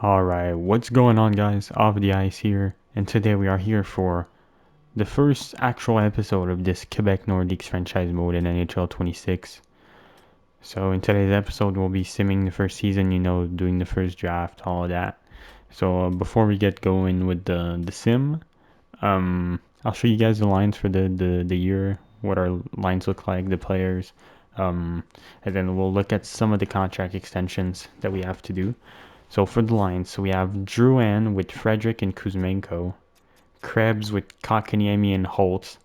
Alright, what's going on, guys? Off the Ice here, and today we are here for the first actual episode of this Quebec Nordiques franchise mode in NHL 26. So in today's episode, we'll be simming the first season, doing the first draft, all of that. So before we get going with the sim, I'll show you guys the lines for the year, what our lines look like, the players, and then we'll look at some of the contract extensions that we have to do. So for the lines, we have Drouin with Frederick and Kuzmenko, Krebs with Kotkaniemi and Holtz,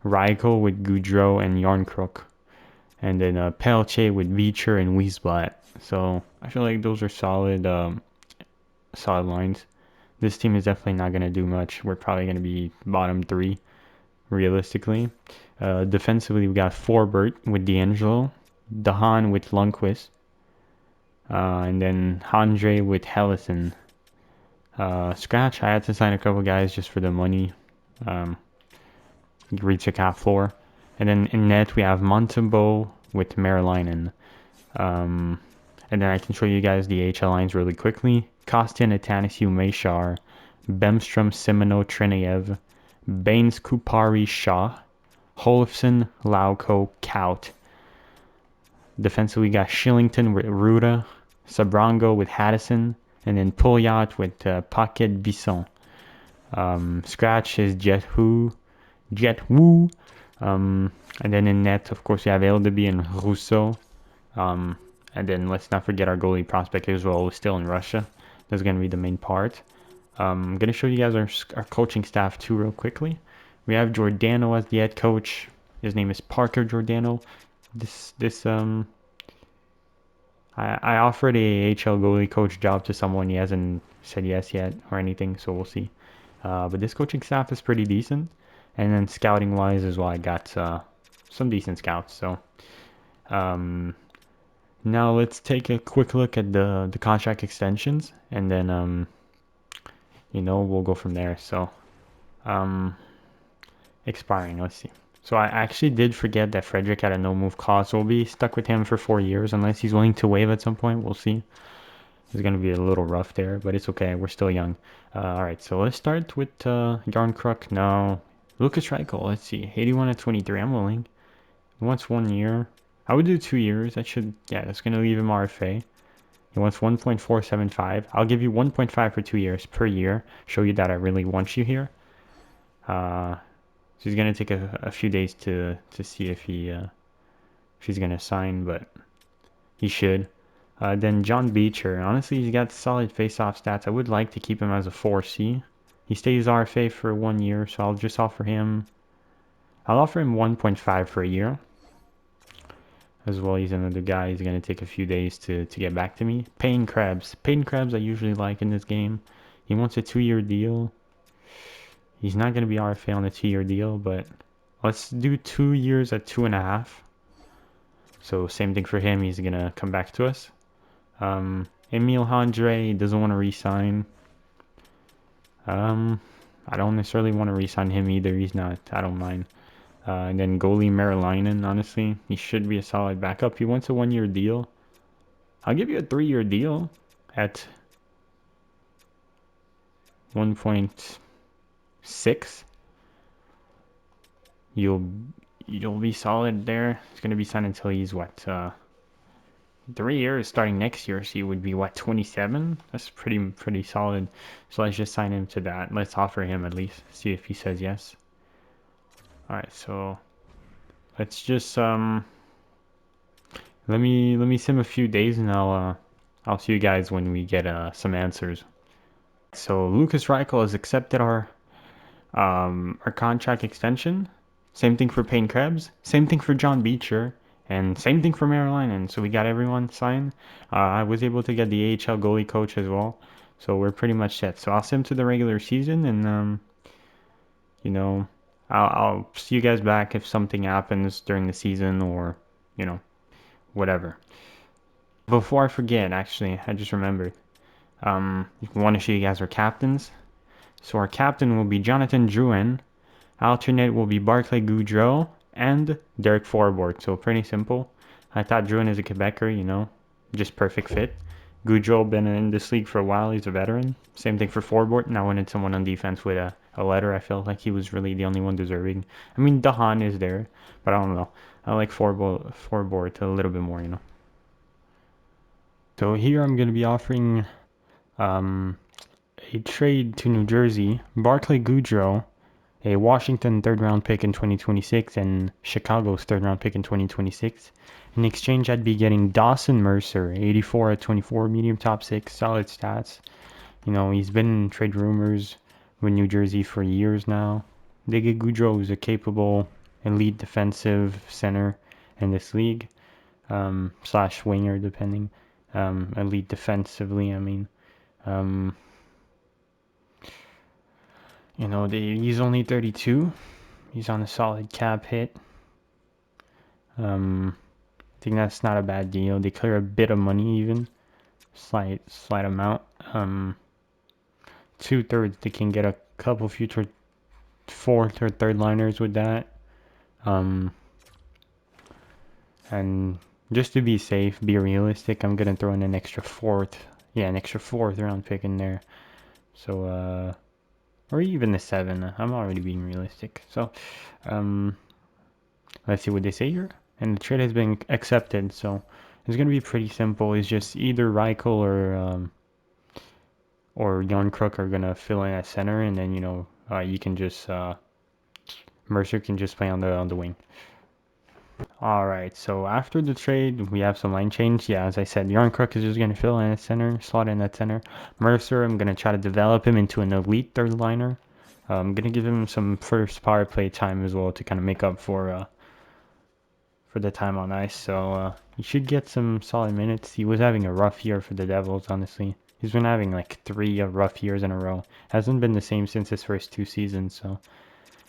Reichel with Goudreau and Yarncrook, and then Pelche with Beecher and Wiesblatt. So I feel like those are solid lines. This team is definitely not going to do much. We're probably going to be bottom three, realistically. Defensively, we got Forbert with D'Angelo, Dahan with Lundqvist, and then Andre with Hellison. Scratch, I had to sign a couple guys just for the money. Reach a cap floor. And then in net, we have Montembeau with Marilinen. And then I can show you guys the HL lines really quickly. Kostin, Atanassiou, Meshar, Bemstrom, Simoneau, Trineyev, Baines, Kupari, Shaw, Holofson, Lauko, Kaut. Defensively, we got Shillington with Ruda, Sabrango with Haddison, and then Pouliot with Paquet Bisson. Scratch is Jet Woo. And then in net, of course, we have Eldeby and Rousseau. And then let's not forget our goalie prospect as well, who's still in Russia. That's going to be the main part. I'm going to show you guys our coaching staff too real quickly. We have Giordano as the head coach. His name is Parker Giordano. I offered a HL goalie coach job to someone. He hasn't said yes yet or anything, so we'll see. But this coaching staff is pretty decent. And then scouting wise as well, I got some decent scouts. So now let's take a quick look at the contract extensions, and then we'll go from there. So expiring, let's see. So I actually did forget that Frederick had a no move clause, so we'll be stuck with him for 4 years unless he's willing to waive at some point. We'll see. It's going to be a little rough there, but it's okay. We're still young. All right, so let's start with Yarncrook. No. Lucas Reichel, let's see. 81 at 23. I'm willing. He wants 1 year. I would do 2 years. That's going to leave him RFA. He wants 1.475. I'll give you 1.5 for 2 years per year. Show you that I really want you here. So he's going to take a few days to see if he's going to sign, but he should. Then John Beecher. Honestly, he's got solid face-off stats. I would like to keep him as a 4C. He stays RFA for 1 year, so I'll just offer him... I'll offer him 1.5 for a year. As well, he's another guy. He's going to take a few days to get back to me. Payne Krebs. Payne Krebs I usually like in this game. He wants a 2-year deal. He's not going to be RFA on a 2-year deal, but let's do 2 years at 2.5. So same thing for him. He's going to come back to us. Emile Andre doesn't want to re-sign. I don't necessarily want to re-sign him either. He's not. I don't mind. And then goalie Marilinen, honestly, he should be a solid backup. He wants a 1-year deal. I'll give you a 3-year deal at 1.6. You'll be solid there. He's gonna be signed until he's what 3 years starting next year, so he would be what 27. That's pretty solid. So let's just sign him to that. Let's offer him at least, see if he says yes. All right, so let's just let me sim a few days, and I'll see you guys when we get some answers. So Lucas Reichel has accepted our contract extension. Same thing for Payne Krebs. Same thing for John Beecher. And same thing for Marilinen. So we got everyone signed. I was able to get the AHL goalie coach as well. So we're pretty much set. So I'll sim to the regular season, and I'll see you guys back if something happens during the season, or whatever. Before I forget, actually, I just remembered. I want to show you guys our captains. So our captain will be Jonathan Drouin. Alternate will be Barclay Goudreau and Derek Forbort. So pretty simple. I thought Drouin is a Quebecer, just perfect fit. Goudreau been in this league for a while. He's a veteran. Same thing for Forbort. Now wanted someone on defense with a letter. I felt like he was really the only one deserving. I mean, Dahan is there, but I don't know. I like Forbort a little bit more, you know. So here I'm going to be offering um, a trade to New Jersey. Barclay Goudreau, a Washington third round pick in 2026 and Chicago's third round pick in 2026. In exchange, I'd be getting Dawson Mercer, 84 at 24, medium top six, solid stats. You know, he's been in trade rumors with New Jersey for years now. They get Goudreau, who's a capable elite defensive center in this league, slash winger, depending. Elite defensively, I mean. Um, he's only 32. He's on a solid cap hit. I think that's not a bad deal. They clear a bit of money even, slight amount. 2/3 they can get a couple future fourth or third liners with that. And just to be safe, be realistic, I'm gonna throw in an extra fourth round pick in there. So or even the 7. I'm already being realistic. So let's see what they say here. And the trade has been accepted, so it's gonna be pretty simple. It's just either Reichel or Jan Crook are gonna fill in at center, and then you can just Mercer can just play on the wing. All right, so after the trade, we have some line change. Yeah, as I said, Jan Crook is just gonna fill in at center, slot in at center. Mercer, I'm gonna try to develop him into an elite third liner. I'm gonna give him some first power play time as well to kind of make up for the time on ice. So he should get some solid minutes. He was having a rough year for the Devils, honestly. He's been having like 3 rough years in a row. Hasn't been the same since his first 2 seasons. So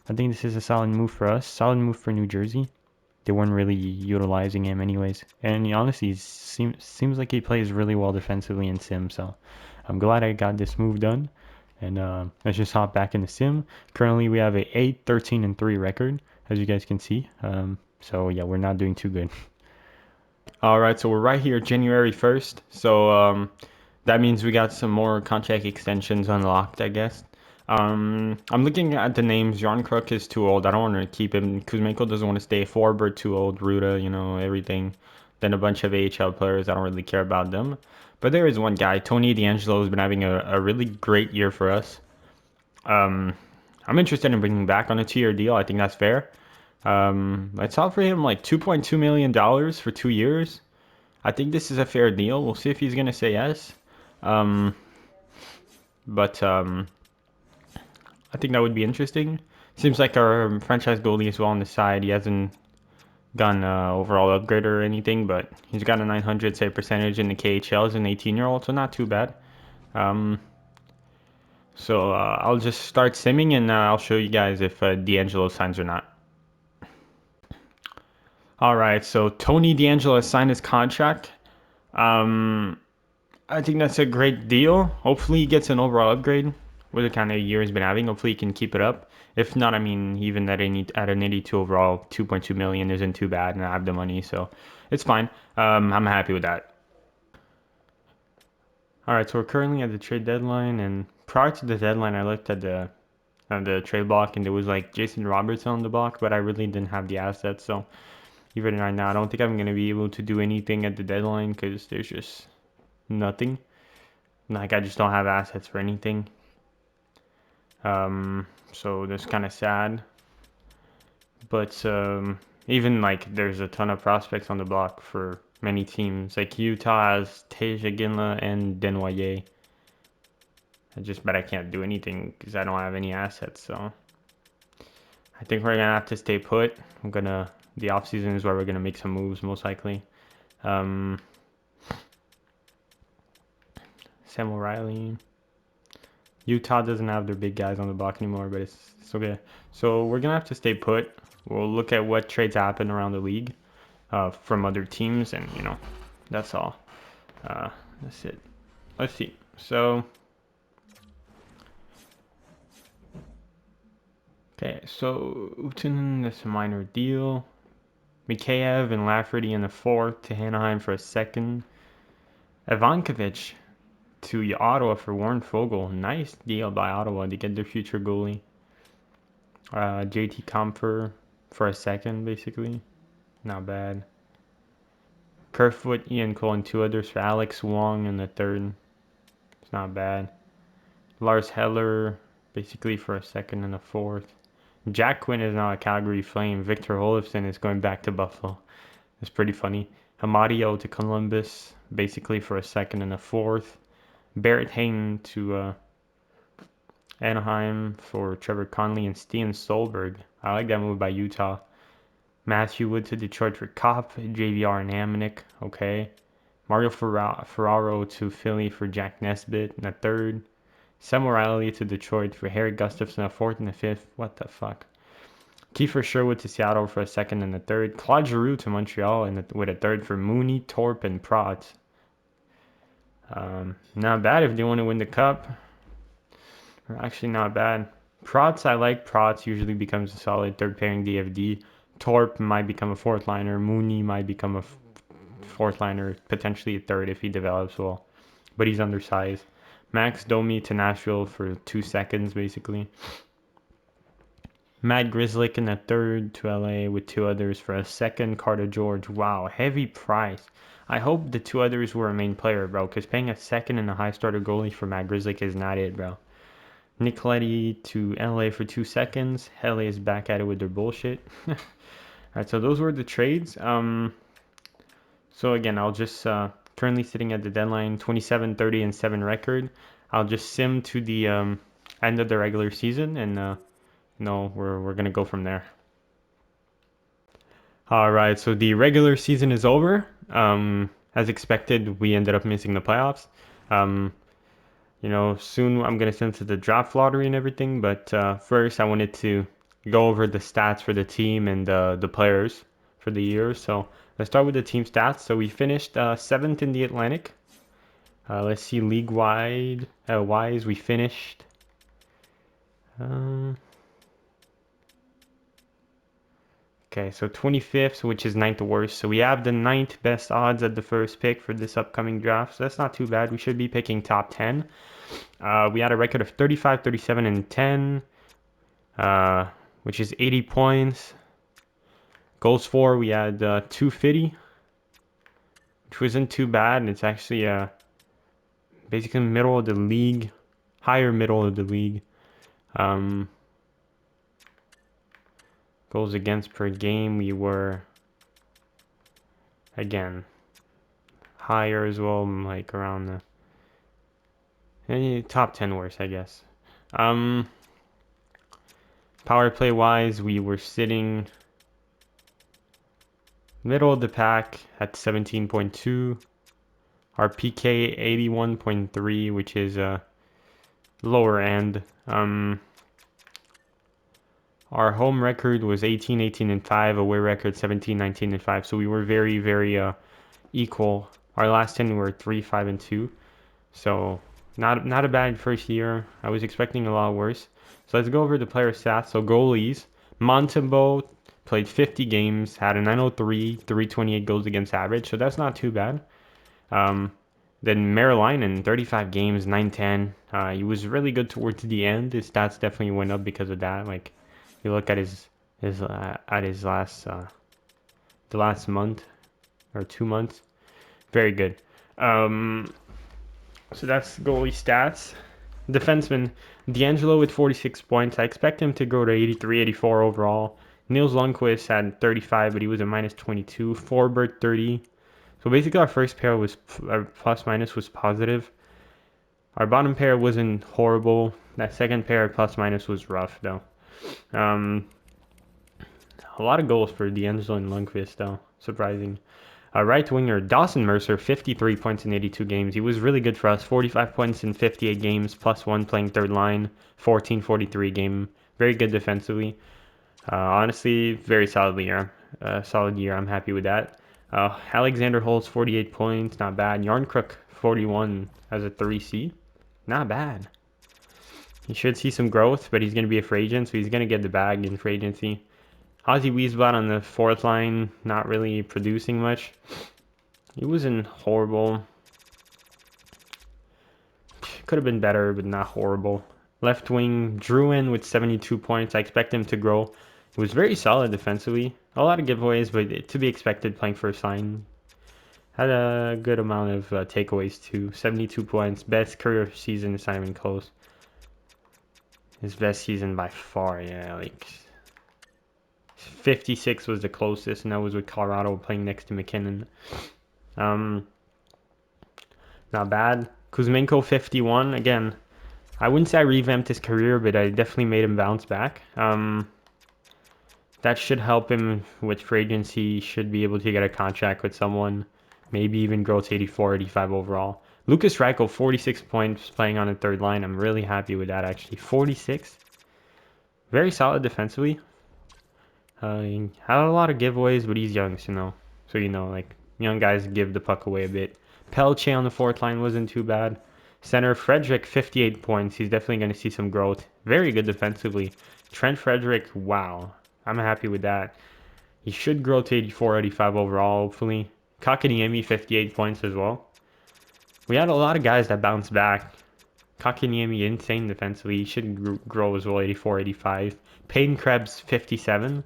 I think this is a solid move for us. Solid move for New Jersey. They weren't really utilizing him anyways. And he honestly seems like he plays really well defensively in Sim. So I'm glad I got this move done. And let's just hop back in the Sim. Currently we have a 8, 13, and 3 record, as you guys can see. So yeah, we're not doing too good. All right, so we're right here, January 1st. So that means we got some more contract extensions unlocked, I guess. I'm looking at the names. Jan Kruk is too old. I don't want to keep him. Kuzmenko doesn't want to stay. Forbert too old. Ruda, everything. Then a bunch of AHL players. I don't really care about them. But there is one guy, Tony DeAngelo, has been having a really great year for us. I'm interested in bringing him back on a 2-year deal. I think that's fair. Let's offer him like $2.2 million for 2 years. I think this is a fair deal. We'll see if he's gonna say yes. But I think that would be interesting. Seems like our franchise goalie is well on the side. He hasn't gotten overall upgrade or anything, but he's got a 900 save percentage in the KHL as an 18-year-old, so not too bad. So I'll just start simming and I'll show you guys if DeAngelo signs or not. All right, so Tony DeAngelo signed his contract. I think that's a great deal. Hopefully he gets an overall upgrade with the kind of year he's been having. Hopefully he can keep it up. If not, I mean, even at an 82 overall, 2.2 million isn't too bad, and I have the money, so it's fine. I'm happy with that. All right, so we're currently at the trade deadline, and prior to the deadline, I looked at the trade block, and there was like Jason Robertson on the block, but I really didn't have the assets, so even right now, I don't think I'm gonna be able to do anything at the deadline because there's just nothing. Like I just don't have assets for anything. So that's kind of sad. But even like there's a ton of prospects on the block for many teams. Like Utah has Teja Ginla and Denoyer. But I can't do anything because I don't have any assets. So I think we're gonna have to stay put. The off season is where we're gonna make some moves most likely. Sam O'Reilly. Utah doesn't have their big guys on the block anymore, but it's okay. So we're gonna have to stay put. We'll look at what trades happen around the league from other teams, and that's all. That's it. Let's see. So okay, so Utin, that's a minor deal. Mikheyev and Lafferty in the 4th to Anaheim for a 2nd. Ivankovic to Ottawa for Warren Fogle. Nice deal by Ottawa to get their future goalie. JT Comfer for a second, basically. Not bad. Kerfoot, Ian Cole, and 2 others for Alex Wong in the third. It's not bad. Lars Heller, basically for a second and a fourth. Jack Quinn is now a Calgary Flame. Victor Olofsson is going back to Buffalo. It's pretty funny. Amadio to Columbus, basically for a second and a fourth. Barrett Hayton to Anaheim for Trevor Conley and Steven Stolberg. I like that move by Utah. Matthew Wood to Detroit for Kopp, JVR and Hamonic. Okay. Mario Ferraro to Philly for Jack Nesbitt in the third. Sam O'Reilly to Detroit for Harry Gustafson, a fourth and a fifth. What the fuck? Kiefer Sherwood to Seattle for a second and a third. Claude Giroux to Montreal with a third for Mooney, Torp, and Protz. Not bad if they want to win the cup. Actually, not bad. Protz, I like Protz. Usually becomes a solid third pairing DFD. Torp might become a fourth liner. Mooney might become a fourth liner, potentially a third if he develops well. But he's undersized. Max Domi to Nashville for 2 seconds, basically. Matt Grzelcyk in the third to LA with 2 others for a second. Carter George. Wow, heavy price. I hope the 2 others were a main player, bro, because paying a second and a high starter goalie for Matt Grzelcyk is not it, bro. Nick Leddy to LA for 2 seconds. LA is back at it with their bullshit. Alright, so those were the trades. So again, I'll just currently sitting at the deadline 27, 30, and 7 record. I'll just sim to the end of the regular season, and we're gonna go from there. All right, so the regular season is over. As expected, we ended up missing the playoffs. Soon I'm gonna send to the draft lottery and everything, but first I wanted to go over the stats for the team and the players for the year. So let's start with the team stats. So we finished 7th in the Atlantic. Let's see league-wide wise, we finished. Okay, so 25th, which is 9th worst. So we have the 9th best odds at the first pick for this upcoming draft. So that's not too bad. We should be picking top 10. We had a record of 35, 37, and 10, which is 80 points. Goals for, we had 250, which wasn't too bad. It's actually basically middle of the league, higher middle of the league. Goals against per game, we were, again, higher as well, like around the top 10 worst, I guess. Power play wise, we were sitting middle of the pack at 17.2. Our PK 81.3, which is lower end. Our home record was 18, 18, and 5. Away record 17, 19, and 5. So we were very, very equal. Our last 10 were 3, 5, and 2. So not a bad first year. I was expecting a lot worse. So let's go over the player stats. So goalies. Montembeault played 50 games, had a 903, 328 goals against average. So that's not too bad. Then Merrillainen, 35 games, 910. He was really good towards the end. His stats definitely went up because of that. Like, you look at his last the last month or 2 months, very good. So that's goalie stats. Defenseman D'Angelo with 46 points. I expect him to go to 83, 84 overall. Nils Lundqvist had 35, but he was a minus 22. Forbert 30. So basically, our first pair was plus minus was positive. Our bottom pair wasn't horrible. That second pair plus minus was rough though. A lot of goals for D'Angelo and Lundqvist though. Surprising. Right winger Dawson Mercer, 53 points in 82 games. He was really good for us. 45 points in 58 games, plus 1 playing third line. 14-43 game. Very good defensively. Honestly, very solid year. Solid year. I'm happy with that. Alexander Holtz, 48 points. Not bad. Yarncrook, 41 as a 3C. Not bad. He should see some growth, but he's going to be a free agent, so he's going to get the bag in free agency. Ozzy Wiesblatt on the fourth line, not really producing much. He wasn't horrible. Could have been better, but not horrible. Left wing, Druin with 72 points. I expect him to grow. He was very solid defensively. A lot of giveaways, but to be expected playing first line. Had a good amount of takeaways too. 72 points. Best career season. It's not even close. His best season by far, yeah. Like 56 was the closest, and that was with Colorado playing next to McKinnon. Not bad. Kuzmenko 51 again. I wouldn't say I revamped his career, but I definitely made him bounce back. That should help him with free agency. Should be able to get a contract with someone. Maybe even grow to 84, 85 overall. Lucas Reichel, 46 points playing on the third line. I'm really happy with that, actually. 46. Very solid defensively. He had a lot of giveaways, but he's young, so like young guys give the puck away a bit. Pelche on the fourth line wasn't too bad. Center Frederick, 58 points. He's definitely going to see some growth. Very good defensively. Trent Frederick, wow. I'm happy with that. He should grow to 84, 85 overall, hopefully. Kakaniemi, 58 points as well. We had a lot of guys that bounced back. Kakaniemi, insane defensively. He should grow as well, 84, 85. Peyton Krebs, 57.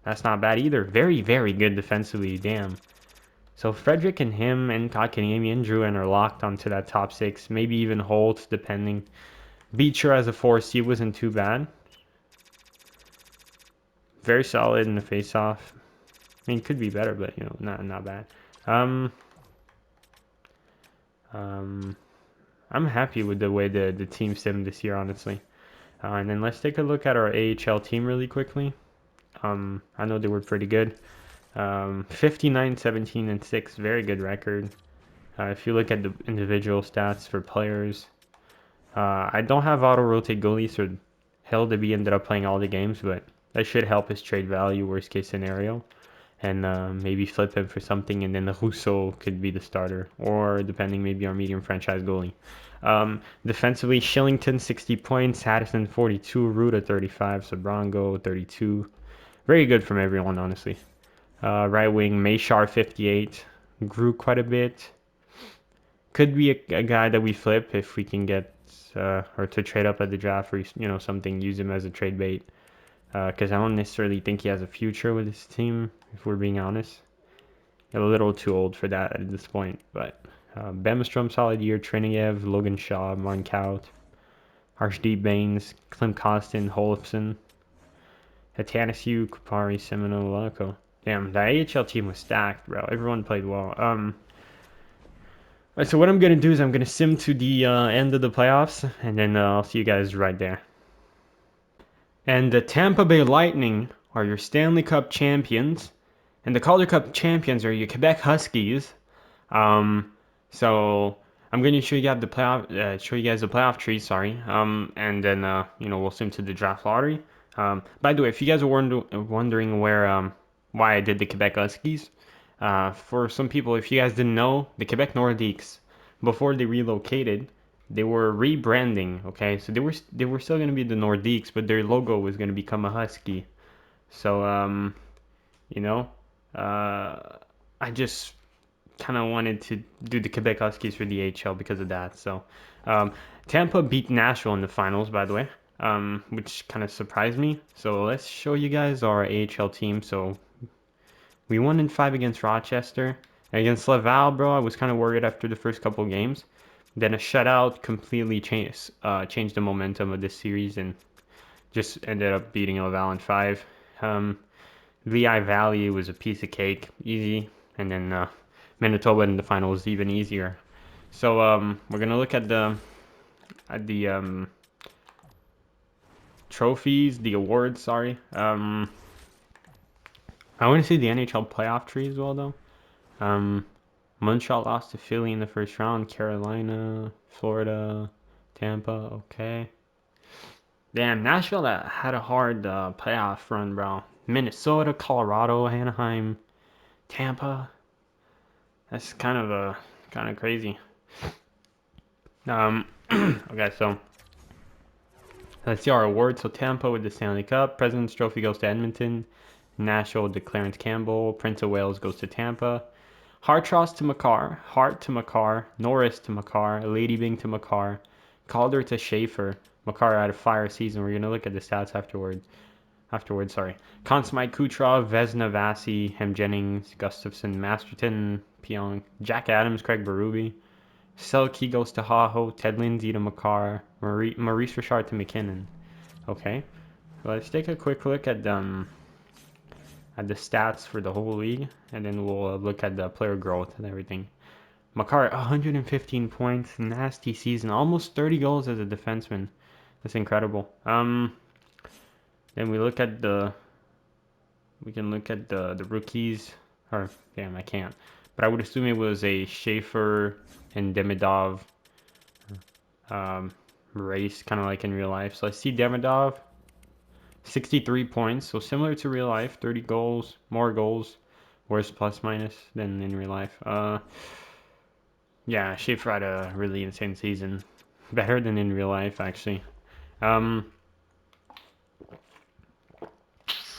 That's not bad either. Very, very good defensively. Damn. So Frederick and him and Kakaniemi and Druin are locked onto that top six. Maybe even Holt, depending. Beecher as a 4C wasn't too bad. Very solid in the face-off. I mean, could be better, but, not bad. I'm happy with the way the team simmed this year, honestly. And then let's take a look at our AHL team really quickly. I know they were pretty good. 59, 17, and 6, very good record. If you look at the individual stats for players, I don't have auto-rotate goalies, so Hildeby ended up playing all the games, but that should help his trade value, worst case scenario. And maybe flip him for something, and then Rousseau could be the starter, or depending, maybe our medium franchise goalie. Defensively, Shillington 60 points, Haddison 42, Ruda 35, Sabrango 32. Very good from everyone, honestly. Right wing, Mayshar 58, grew quite a bit. Could be a guy that we flip if we can get, or to trade up at the draft or something, use him as a trade bait. Because I don't necessarily think he has a future with his team, if we're being honest. A little too old for that at this point. But Bemstrom, solid year. Triniev, Logan Shaw, Martin Kaut, Arshdeep Baines, Clint Costin, Holfson, Atanassiou, Kupari, Semino, Laco. Damn, the AHL team was stacked, bro. Everyone played well. So what I'm going to do is I'm going to sim to the end of the playoffs, and then I'll see you guys right there. And the Tampa Bay Lightning are your Stanley Cup champions, and the Calder Cup champions are your Quebec Huskies. So I'm going to show you guys the playoff tree. Sorry. And then we'll sim to the draft lottery. By the way, if you guys are wondering why I did the Quebec Huskies, for some people, if you guys didn't know, the Quebec Nordiques, before they relocated, they were rebranding. Okay, so they were still going to be the Nordiques, but their logo was going to become a husky. So I just kind of wanted to do the Quebec Huskies for the AHL because of that. So Tampa beat Nashville in the finals, by the way, which kind of surprised me. So let's show you guys our AHL team. So we won in 5 against Rochester. Against Laval, bro, I was kind of worried after the first couple games. Then a shutout completely changed the momentum of this series and just ended up beating Laval in 5. Lehigh Valley was a piece of cake, easy. And then Manitoba in the final was even easier. So we're going to look at the trophies, the awards, sorry. I want to see the NHL playoff tree as well, though. Montreal lost to Philly in the first round. Carolina, Florida, Tampa, okay. Damn, Nashville had a hard playoff run, bro. Minnesota, Colorado, Anaheim, Tampa. That's kind of crazy. Okay, so let's see our awards. So Tampa with the Stanley Cup. President's Trophy goes to Edmonton. Nashville with the Clarence Campbell. Prince of Wales goes to Tampa. Hartros to Makar, Hart to Makar, Norris to Makar, Lady Bing to Makar, Calder to Schaefer. Makar had a fire season. We're gonna look at the stats afterwards. Sorry. Conn Smythe, Kucherov, Vesna, Vasi, Hem Jennings, Gustafson, Masterton, Pyong, Jack Adams, Craig Berube. Selke goes to Haho, Ted Lindsay to Makar, Maurice Richard to McKinnon. Okay, so let's take a quick look at the stats for the whole league, and then we'll look at the player growth and everything. Makar, 115 points, nasty season, almost 30 goals as a defenseman. That's incredible. Then we can look at the rookies. Or damn, I can't. But I would assume it was a Schaefer and Demidov race, kind of like in real life. So I see Demidov, 63 points, so similar to real life, 30 goals, more goals, worse plus minus than in real life. Yeah, Schaefer had a really insane season, better than in real life actually.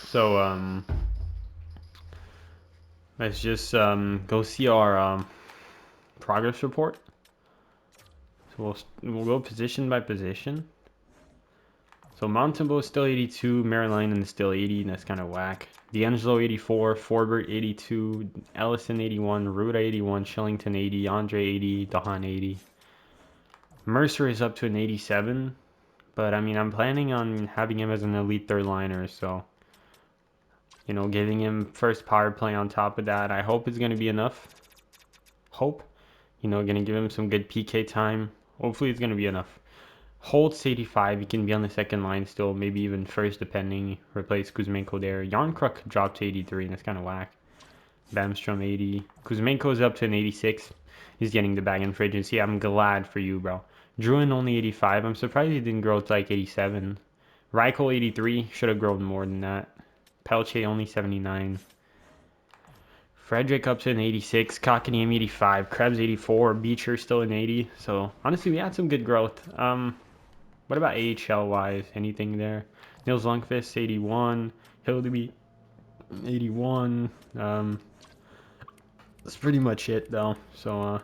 So let's just go see our progress report. So we'll go position by position. So Montembeau is still 82, Maryline is still 80, and that's kind of whack. D'Angelo 84, Forbert 82, Ellison 81, Ruda 81, Shillington 80, Andre 80, Dahan 80. Mercer is up to an 87, but I mean, I'm planning on having him as an elite third liner, so, you know, giving him first power play on top of that, I hope it's going to be enough. You know, going to give him some good PK time. Hopefully it's going to be enough. Holtz 85, he can be on the second line still, maybe even first depending. Replace Kuzmenko there. Yarncruk dropped to 83, and that's kind of whack. Bamstrom 80. Kuzmenko's up to an 86. He's getting the bag in free agency. I'm glad for you, bro. Druin only 85. I'm surprised he didn't grow to like 87. Reichel 83. Should have grown more than that. Pelche only 79. Frederick up to an 86. Kotkaniemi 85. Krebs 84. Beecher still an 80. So, honestly, we had some good growth. What about AHL-wise? Anything there? Nils Lundqvist, 81. Hildeby, 81. That's pretty much it, though. So,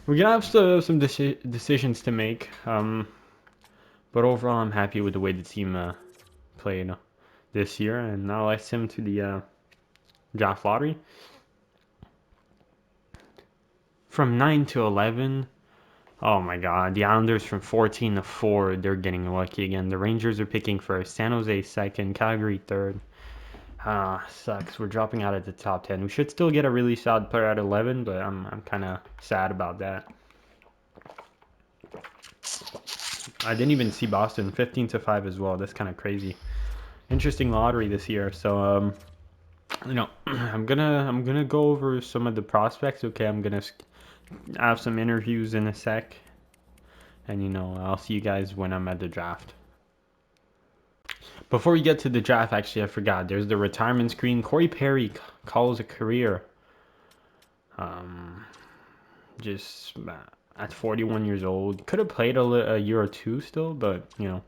we're going to have some decisions to make. But overall, I'm happy with the way the team played this year. And now let's send him to the draft lottery. From 9 to 11... Oh my god, the Islanders from 14 to 4, they're getting lucky again. The Rangers are picking first, San Jose second, Calgary third. Sucks. We're dropping out of the top 10. We should still get a really solid player at 11, but I'm kind of sad about that. I didn't even see Boston 15 to 5 as well. That's kind of crazy. Interesting lottery this year. So you know, I'm gonna go over some of the prospects. Okay, I'm gonna have some interviews in a sec, and you know, I'll see you guys when I'm at the draft. Before we get to the draft, actually, I forgot. There's the retirement screen. Corey Perry calls a career. Just at 41 years old. Could have played a year or two still, but you know,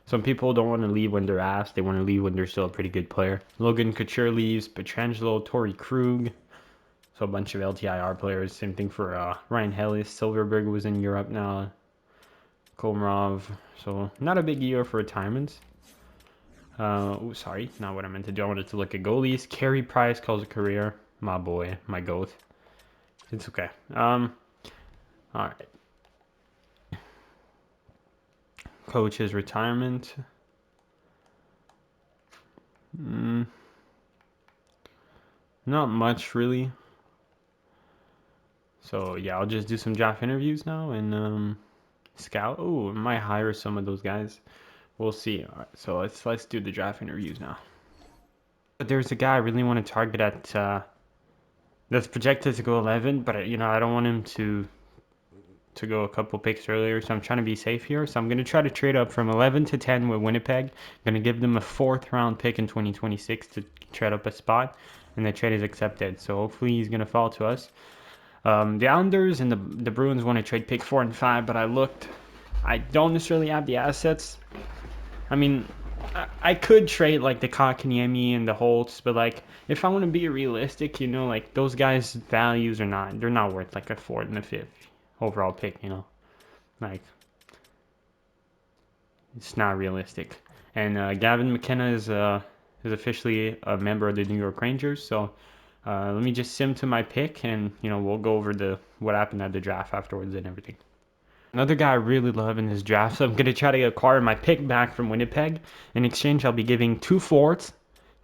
some people don't want to leave when they're asked. They want to leave when they're still a pretty good player. Logan Couture leaves. Pietrangelo, Torrey Krug. So a bunch of LTIR players. Same thing for Ryan Hellis. Silverberg was in Europe now. Komarov. So not a big year for retirements. Sorry, not what I meant to do. I wanted to look at goalies. Carey Price calls a career. My boy, my goat. It's okay. All right. Coach's retirement. Not much really. So yeah, I'll just do some draft interviews now and scout. Oh, I might hire some of those guys. We'll see. All right, so let's do the draft interviews now. But there's a guy I really want to target at that's projected to go 11, but you know, I don't want him to go a couple picks earlier, so I'm trying to be safe here. So I'm going to try to trade up from 11 to 10 with Winnipeg. I'm going to give them a 4th round pick in 2026 to trade up a spot, and the trade is accepted. So hopefully he's going to fall to us. The Islanders and the Bruins want to trade pick 4 and 5, but I don't necessarily have the assets. I mean, I could trade like the Kakaniemi and the Holtz, but like if I want to be realistic, you know, like those guys' values are they're not worth like a fourth and a fifth overall pick, you know, like it's not realistic. And Gavin McKenna is officially a member of the New York Rangers, so let me just sim to my pick, and you know we'll go over the what happened at the draft afterwards and everything. Another guy I really love in this draft, so I'm going to try to acquire my pick back from Winnipeg. In exchange, I'll be giving 2 forwards,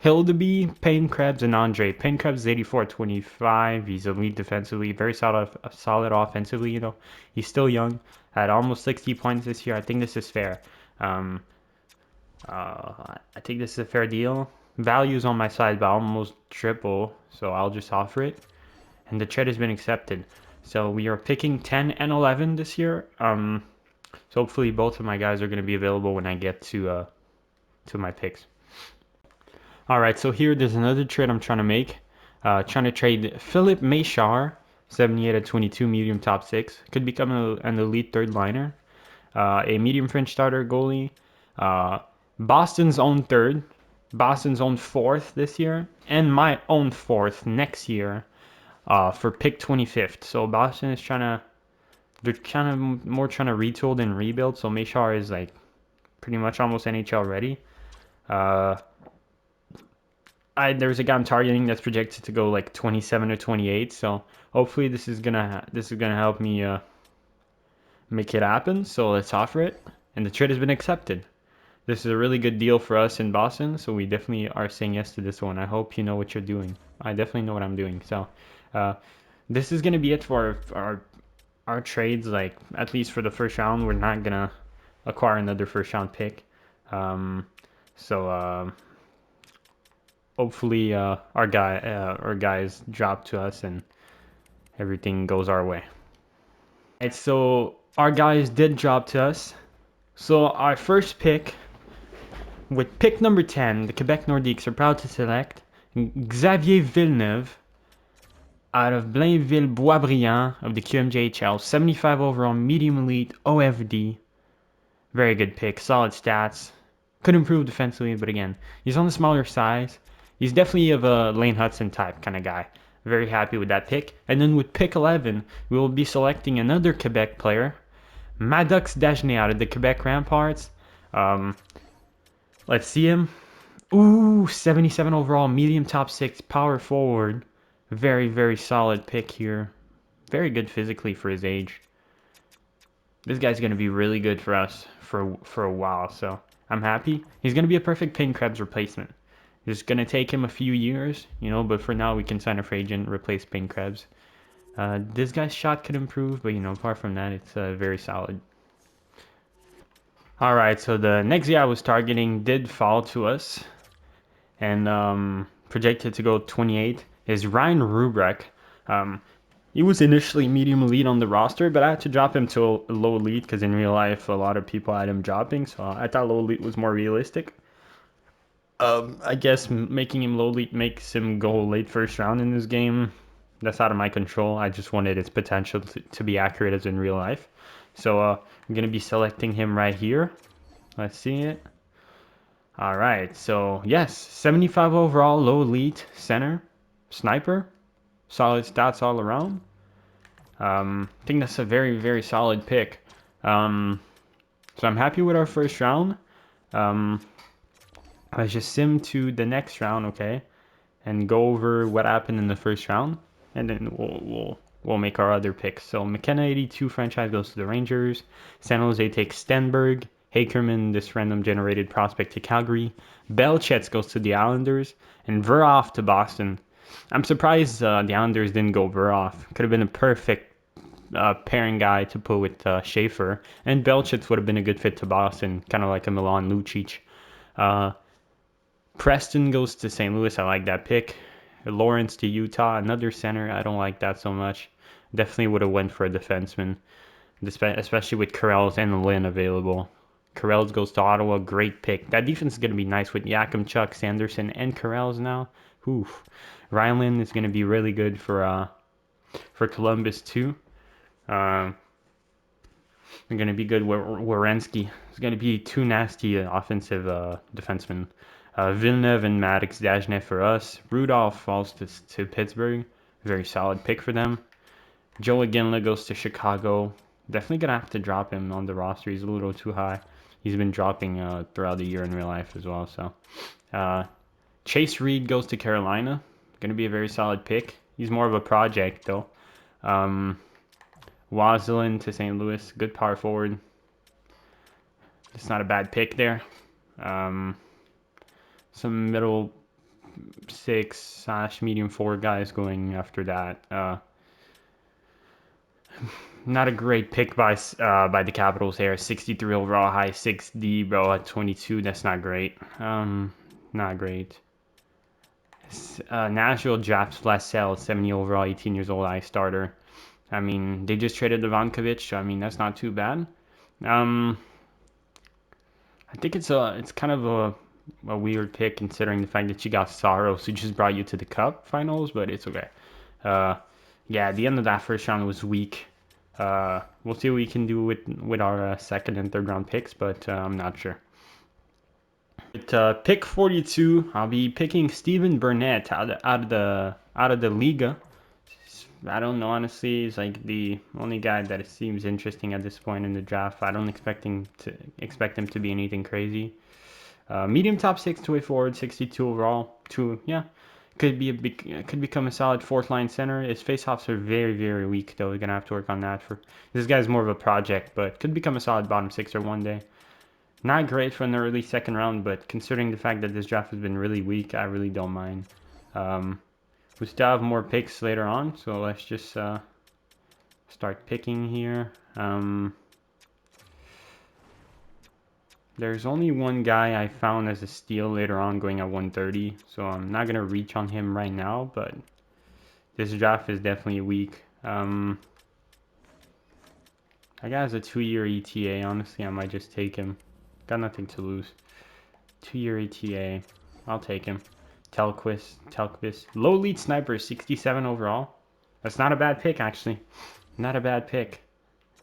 Hildeby, Payne Krebs, and Andre. Payne Krebs is 84-25. He's elite defensively, very solid offensively. You know, he's still young. Had almost 60 points this year. I think this is fair. Um, I think this is a fair deal. Value's on my side by almost triple, so I'll just offer it. And the trade has been accepted. So we are picking 10 and 11 this year. So hopefully both of my guys are going to be available when I get to my picks. All right, so here there's another trade I'm trying to make. Trying to trade Philip Machar, 78-22, medium top six. Could become an elite third liner. A medium French starter goalie. Uh, Boston's own third. Boston's own fourth this year. And my own fourth next year for pick 25th. So Boston is they're kind of more trying to retool than rebuild. So Machar is like pretty much almost NHL ready. Uh, there's a guy I'm targeting that's projected to go like 27 or 28. So hopefully this is gonna help me make it happen. So let's offer it, and the trade has been accepted. This is a really good deal for us in Boston, so we definitely are saying yes to this one. I hope you know what you're doing. I definitely know what I'm doing. So uh, this is gonna be it for our trades. Like at least for the first round, we're not gonna acquire another first round pick. Um, so hopefully our guys drop to us and everything goes our way. And so our guys did drop to us. So our first pick, with pick number 10, the Quebec Nordiques are proud to select Xavier Villeneuve out of Blainville Boisbriand of the QMJHL, 75 overall, medium elite, OFD. Very good pick, solid stats. Could improve defensively, but again, he's on the smaller size. He's definitely of a Lane Hudson type kind of guy. Very happy with that pick. And then with pick 11, we will be selecting another Quebec player, Maddox Dagenet out of the Quebec Ramparts. Um, let's see him. Ooh, 77 overall, medium top six, power forward. Very, very solid pick here. Very good physically for his age. This guy's going to be really good for us for a while, so I'm happy. He's going to be a perfect Payne Krebs replacement. It's going to take him a few years, you know, but for now we can sign a free agent, replace Payne Krebs. This guy's shot could improve, but, you know, apart from that, it's very solid. All right, so the next guy I was targeting did fall to us, and projected to go 28 is Ryan Rubrek. He was initially medium elite on the roster, but I had to drop him to a low elite because in real life a lot of people had him dropping, so I thought low elite was more realistic. I guess making him low elite makes him go late first round in this game. That's out of my control. I just wanted his potential to be accurate as in real life. So I'm going to be selecting him right here. Let's see it. All right, so yes, 75 overall, low elite, center, sniper, solid stats all around. I think that's a very, very solid pick. So I'm happy with our first round. Let's just sim to the next round, okay, and go over what happened in the first round, and then we'll make our other picks. So McKenna 82 franchise goes to the Rangers. San Jose takes Stenberg. Hakerman, this random generated prospect, to Calgary. Belchets goes to the Islanders, and Veroff to Boston. I'm surprised the Islanders didn't go Veroff. Could have been a perfect pairing guy to put with Schaefer, and Belchets would have been a good fit to Boston, kind of like a Milan Lucic. Preston goes to St. Louis. I like that pick. Lawrence to Utah, another center. I don't like that so much. Definitely would have went for a defenseman, especially with Carells and Lynn available. Carells goes to Ottawa. Great pick. That defense is going to be nice with Yakimchuk, Sanderson, and Carells now. Oof. Ryland is going to be really good for Columbus too. They're going to be good. Werenski is going to be two nasty offensive defensemen. Villeneuve and Maddox Dagenet for us. Rudolph falls to Pittsburgh. Very solid pick for them. Joe Iginla goes to Chicago. Definitely going to have to drop him on the roster. He's a little too high. He's been dropping throughout the year in real life as well. So Chase Reed goes to Carolina. Going to be a very solid pick. He's more of a project, though. Wazelin to St. Louis. Good power forward. It's not a bad pick there. Some middle 6/medium 4 guys going after that. Not a great pick by the Capitals here. 63 overall, high 6D, bro, at 22. That's not great. Not great. Nashville drafts Flassel, 70 overall, 18 years old, high starter. I mean, they just traded Ivankovic, so I mean that's not too bad. I think it's kind of a weird pick considering the fact that you got Saros, who just brought you to the Cup finals, but it's okay. Yeah, the end of that first round was weak. We'll see what we can do with our second and third round picks, but I'm not sure. At pick 42, I'll be picking Steven Burnett out of the Liga. I don't know, honestly. He's like the only guy that seems interesting at this point in the draft. I don't expect him to be anything crazy. Medium top 6 2-way forward, 62 overall. Could become a solid fourth line center. His faceoffs are very, very weak, though. We're gonna have to work on that. This guy's more of a project, but could become a solid bottom sixer one day. Not great for an early second round, but considering the fact that this draft has been really weak, I really don't mind. We still have more picks later on, so let's just start picking here. There's only one guy I found as a steal later on going at 130, so I'm not going to reach on him right now, but this draft is definitely weak. That guy has a 2-year ETA. Honestly, I might just take him. Got nothing to lose. 2-year ETA. I'll take him. Telquist. Low lead sniper, 67 overall. That's not a bad pick, actually. Not a bad pick.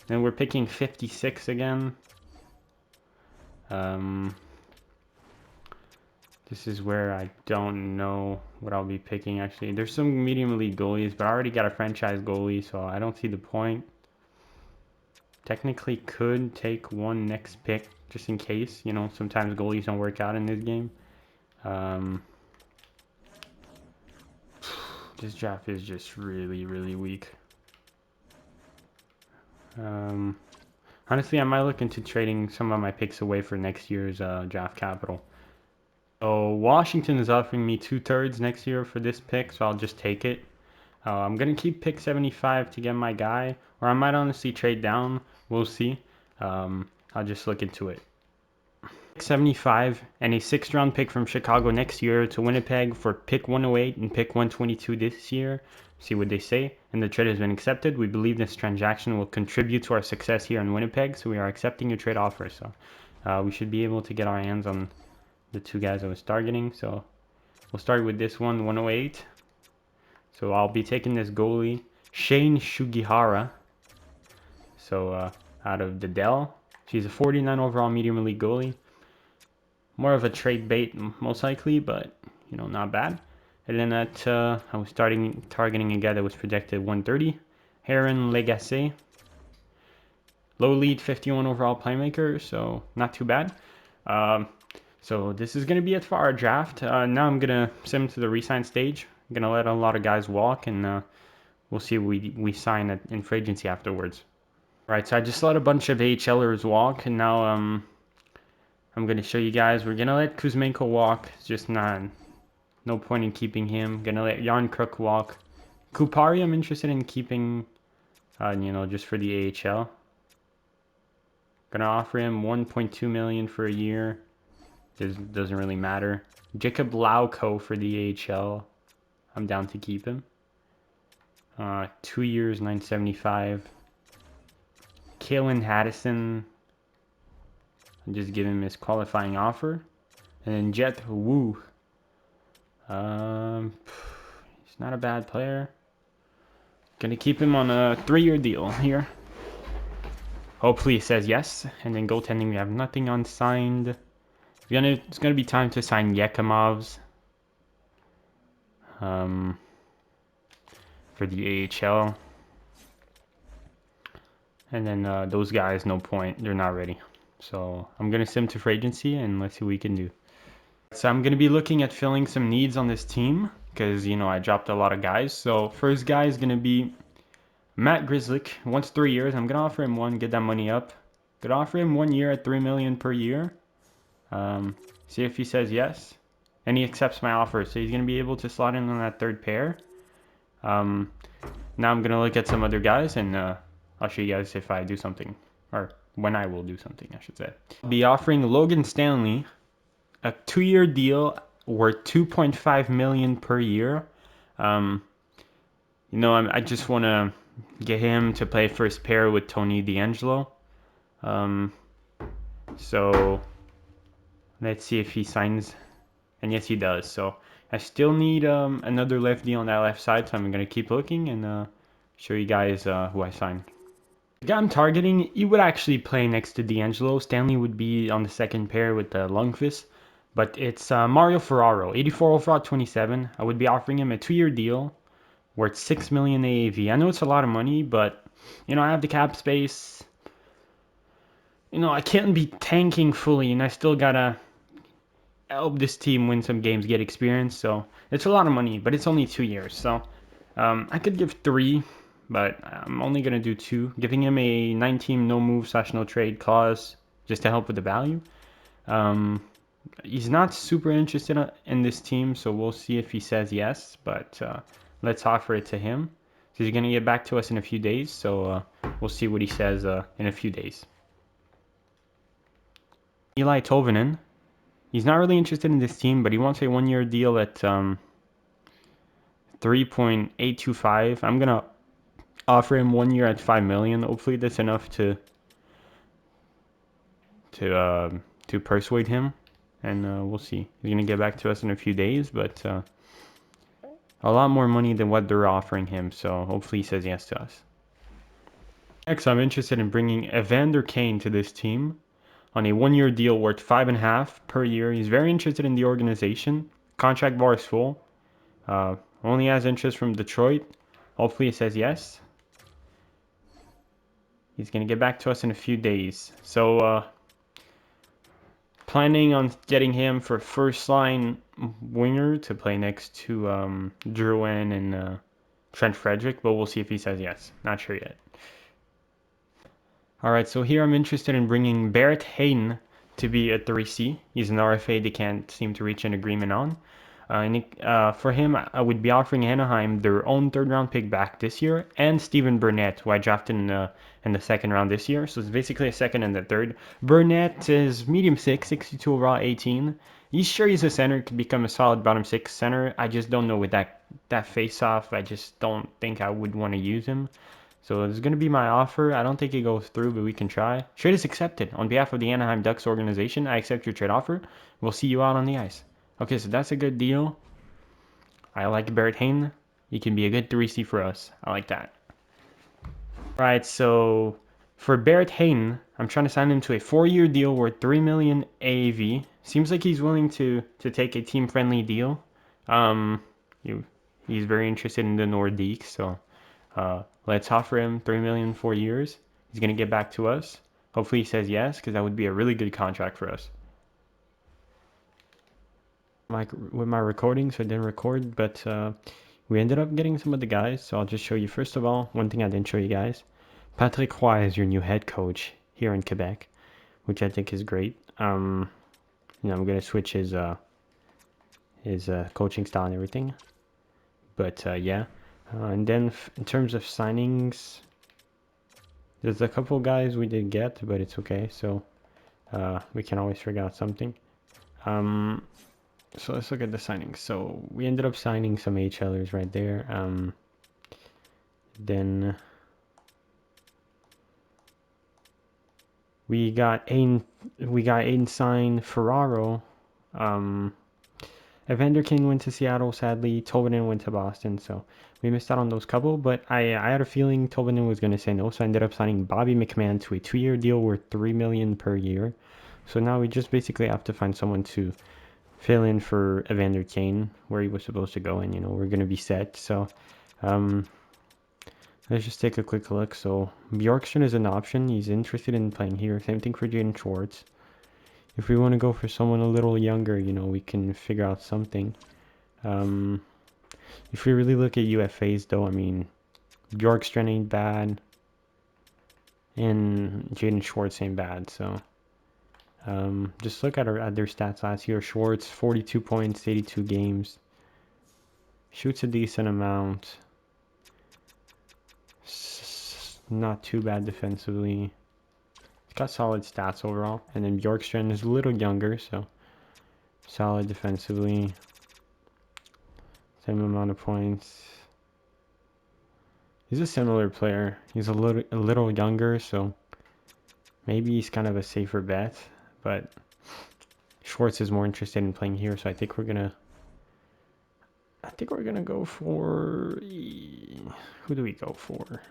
Then we're picking 56 again. This is where I don't know what I'll be picking, actually. There's some medium league goalies, but I already got a franchise goalie, so I don't see the point. Technically could take one next pick, just in case. You know, sometimes goalies don't work out in this game. This draft is just really, really weak. Honestly, I might look into trading some of my picks away for next year's draft capital. So Washington is offering me 2/3 next year for this pick, so I'll just take it. I'm going to keep pick 75 to get my guy, or I might honestly trade down. We'll see. I'll just look into it. 75 and a 6th round pick from Chicago next year to Winnipeg for pick 108 and pick 122 this year. See what they say. And the trade has been accepted. We believe this transaction will contribute to our success here in Winnipeg, so we are accepting your trade offer. So we should be able to get our hands on the two guys I was targeting. So we'll start with this one, 108. So I'll be taking this goalie, Shane Shugihara. So out of the Dell. She's a 49 overall medium league goalie. More of a trade bait, most likely, but, you know, not bad. And then I was targeting a guy that was projected 130. Heron Legacy. Low lead, 51 overall playmaker, so not too bad. So this is going to be it for our draft. Now I'm going to send him to the re-sign stage. I'm going to let a lot of guys walk, and we'll see if we sign in free agency afterwards. Right, so I just let a bunch of AHLers walk, and now I'm going to show you guys. We're going to let Kuzmenko walk. It's just no point in keeping him. Going to let Yarn Crook walk. Kupari I'm interested in keeping, you know, just for the AHL. Going to offer him $1.2 million for a year. Doesn't really matter. Jacob Lauko for the AHL. I'm down to keep him. 2 years, $975. Kalen Haddison. I'll just give him his qualifying offer. And then Jet Wu. He's not a bad player. Gonna keep him on a 3-year deal here. Hopefully he says yes. And then goaltending, we have nothing unsigned. It's gonna be time to sign Yekimovs for the AHL. And then those guys, no point. They're not ready. So I'm gonna send them to free agency and let's see what we can do. So I'm gonna be looking at filling some needs on this team because I dropped a lot of guys. So first guy is gonna be Matt Grzelcyk. Wants 3 years. I'm gonna offer him one. Get that money up. Gonna offer him 1 year at $3 million per year. See if he says yes, and he accepts my offer. So he's gonna be able to slot in on that third pair. Now I'm gonna look at some other guys, and I'll show you guys if I do something, or when I will do something, I should say. I'll be offering Logan Stanley a 2-year deal worth $2.5 million per year. I just want to get him to play first pair with Tony DeAngelo. So let's see if he signs. And yes, he does. So I still need another lefty on that left side. So I'm going to keep looking and show you guys who I signed. The guy I'm targeting, he would actually play next to DeAngelo. Stanley would be on the second pair with Lundqvist. But it's Mario Ferraro, 84 overall, 27. I would be offering him a 2-year deal worth $6 million AAV. I know it's a lot of money, but I have the cap space. I can't be tanking fully, and I still gotta help this team win some games, get experience. So it's a lot of money, but it's only 2 years. So I could give 3, but I'm only gonna do 2, giving him a 9-team no move / no trade clause just to help with the value. He's not super interested in this team, so we'll see if he says yes. But let's offer it to him. So he's gonna get back to us in a few days. So we'll see what he says in a few days. Eli Tolvanen. He's not really interested in this team, but he wants a 1-year deal at 3.825. I'm gonna offer him 1 year at $5 million. Hopefully that's enough to persuade him, and we'll see. He's gonna get back to us in a few days, but a lot more money than what they're offering him. So hopefully he says yes to us. Next, I'm interested in bringing Evander Kane to this team on a 1-year deal worth $5.5 per year. He's very interested in the organization. Contract bar is full. Only has interest from Detroit. Hopefully he says yes. He's going to get back to us in a few days. So planning on getting him for first line winger to play next to Drouin and Trent Frederick, but we'll see if he says yes. Not sure yet. All right, so here I'm interested in bringing Barrett Hayden to be a 3C. He's an RFA they can't seem to reach an agreement on. For him, I would be offering Anaheim their own 3rd-round pick back this year, and Steven Burnett, who I drafted in the 2nd round this year. So it's basically a 2nd and the 3rd. Burnett is medium 6, 62 overall, 18. He's sure he's a center, could become a solid bottom 6 center. I just don't know with that face-off. I just don't think I would want to use him. So it's going to be my offer. I don't think it goes through, but we can try. Trade is accepted. On behalf of the Anaheim Ducks organization, I accept your trade offer. We'll see you out on the ice. Okay, so that's a good deal. I like Barrett Hayden. He can be a good 3C for us. I like that. Right, so for Barrett Hayden, I'm trying to sign him to a 4-year deal worth $3 million AAV. Seems like he's willing to take a team-friendly deal. He's very interested in the Nordiques, so let's offer him $3 million 4 years. He's gonna get back to us. Hopefully he says yes, because that would be a really good contract for us. With my recording, so I didn't record, but we ended up getting some of the guys. So I'll just show you. First of all, one thing I didn't show you guys: Patrick Roy is your new head coach here in Quebec, which I think is great. I'm gonna switch his coaching style and everything. But yeah. And then in terms of signings, there's a couple guys we did get, but it's okay. So we can always figure out something. So let's look at the signings. So we ended up signing some HLers right there. Then we got Aiden signed Ferraro. Evander Kane went to Seattle, sadly. Tolvanen went to Boston, so we missed out on those couple. But I had a feeling Tolvanen was going to say no, so I ended up signing Bobby McMahon to a 2-year deal worth $3 million per year. So now we just basically have to find someone to fill in for Evander Kane where he was supposed to go, and we're going to be set. So let's just take a quick look. So Bjorkstrand is an option. He's interested in playing here. Same thing for Jaden Schwartz. If we want to go for someone a little younger, we can figure out something. If we really look at UFAs, though, I mean, Bjorkstrand ain't bad, and Jaden Schwartz ain't bad. So just look at their stats last year. Schwartz, 42 points, 82 games. Shoots a decent amount. Not too bad defensively. He's got solid stats overall. And then Bjorkstrand is a little younger, so solid defensively. Same amount of points. He's a similar player. He's a little younger, so maybe he's kind of a safer bet. But Schwartz is more interested in playing here, so I think we're gonna go for, who do we go for?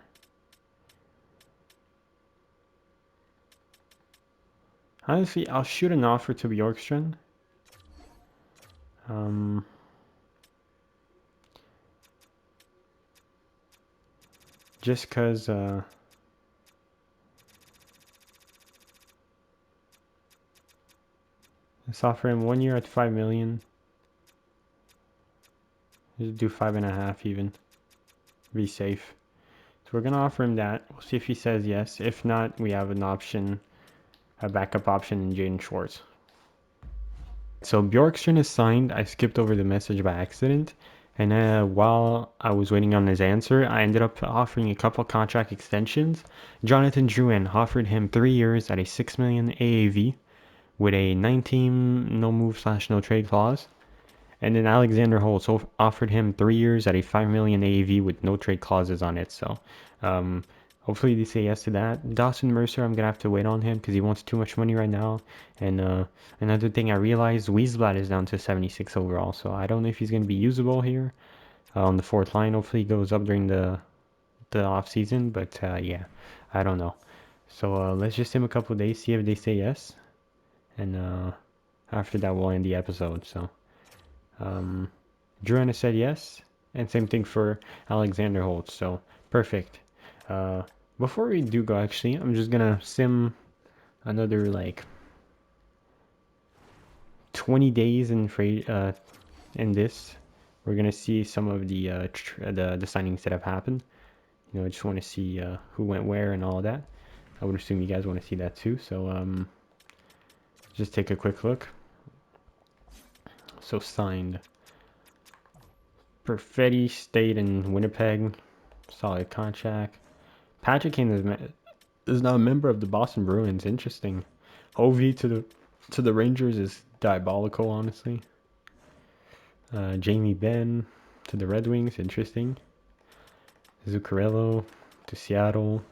Honestly, I'll shoot an offer to Bjorkstrand. Just because let's offer him 1 year at $5 million. Just do 5.5 even. Be safe. So we're gonna offer him that. We'll see if he says yes. If not, we have an option, a backup option in Jaden Schwartz. So Bjorkstrand is signed. I skipped over the message by accident. And while I was waiting on his answer, I ended up offering a couple contract extensions. Jonathan Drouin offered him 3 years at a $6 million AAV with a 19 no move / no trade clause. And then Alexander Holtz offered him 3 years at a $5 million AAV with no trade clauses on it. So hopefully they say yes to that. Dawson Mercer, I'm going to have to wait on him because he wants too much money right now. And another thing I realized, Wiesblatt is down to 76 overall. So I don't know if he's going to be usable here on the fourth line. Hopefully he goes up during the off season. But yeah, I don't know. So let's just him a couple of days, see if they say yes. And after that, we'll end the episode. So Joanna said yes, and same thing for Alexander Holtz. So perfect. Before we do go, actually, I'm just gonna sim another like 20 days in this. We're gonna see some of the signings that have happened. I just want to see who went where and all of that. I would assume you guys want to see that too. So just take a quick look. So signed. Perfetti stayed in Winnipeg. Solid contract. Patrick Kane is now a member of the Boston Bruins. Interesting. Ovi to the Rangers is diabolical, honestly. Jamie Benn to the Red Wings. Interesting. Zuccarello to Seattle.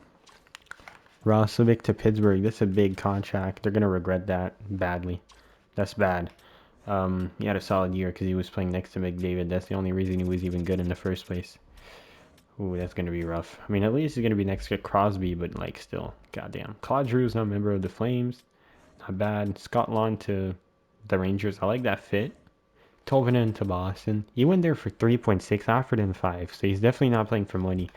Roslovic to Pittsburgh. That's a big contract. They're gonna regret that badly. That's bad. He had a solid year because he was playing next to McDavid. That's the only reason he was even good in the first place. Ooh, that's going to be rough. I mean, at least he's going to be next to Crosby, but, like, still, goddamn. Claude Giroux is now a member of the Flames. Not bad. Scott Lawn to the Rangers. I like that fit. Tolvanen to Boston. He went there for 3.6. I offered him 5, so he's definitely not playing for money.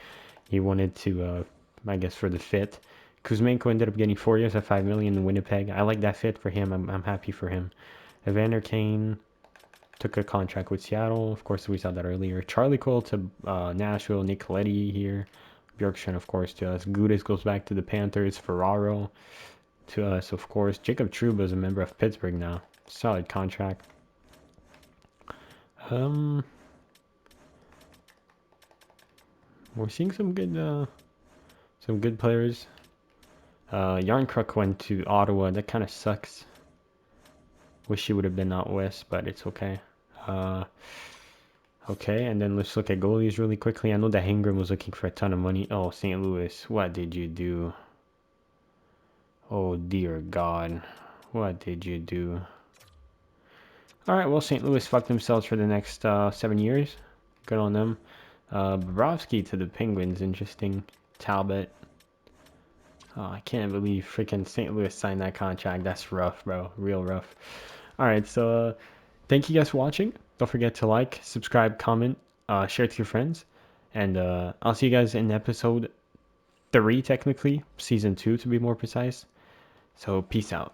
He wanted to, I guess, for the fit. Kuzmenko ended up getting 4 years at $5 million in Winnipeg. I like that fit for him. I'm happy for him. Evander Kane took a contract with Seattle. Of course, we saw that earlier. Charlie Cole to Nashville. Nick Leddy here. Bjorkstrand, of course, to us. Gudas goes back to the Panthers. Ferraro to us, of course. Jacob Trouba is a member of Pittsburgh now. Solid contract. We're seeing some good players. Yarncrook went to Ottawa. That kind of sucks. Wish he would have been out west, but it's okay. Okay, and then let's look at goalies really quickly. I know that Hingram was looking for a ton of money. Oh, St. Louis, what did you do? Oh, dear God. What did you do? All right, well, St. Louis fucked themselves for the next 7 years. Good on them. Bobrovsky to the Penguins, interesting. Talbot. Oh, I can't believe freaking St. Louis signed that contract. That's rough, bro. Real rough. All right, so thank you guys for watching. Don't forget to like, subscribe, comment, share it to your friends. And I'll see you guys in episode 3, technically. Season 2, to be more precise. So, peace out.